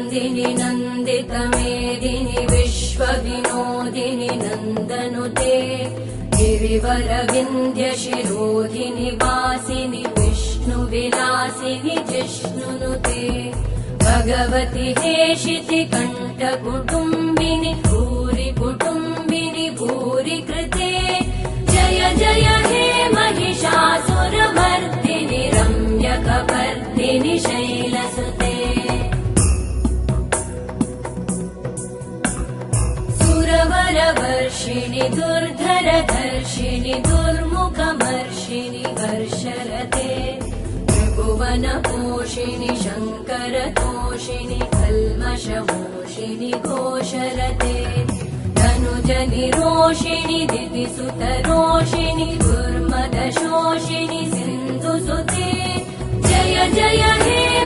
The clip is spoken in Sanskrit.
नन्दिनि नन्दितमेदिनि विश्वविनोदिनि नन्दनुते गिरिवरविन्ध्यशिरोधिनि वासिनि विष्णुविलासिनि जिष्णुनुते भगवति हेशिति कण्ठकुटुम्बिनि भूरि कुटुम्बिनि भूरि कृते जय जय हे महिषासुरमर्दिनि रम्यकपर्दिनि शैलसुते सुरवरवर्षिणि दुर्धरधर्षिणि दुर्मुखमर्षिणि वर्षरते त्रिभुवनपोषिणि शङ्करतोषिणि कल्मषमोषिणि घोषरते धनुजनिरोषिणि दितिसुतरोषिणि दुर्मदशोषिणि सिन्धुसुते जय जय हे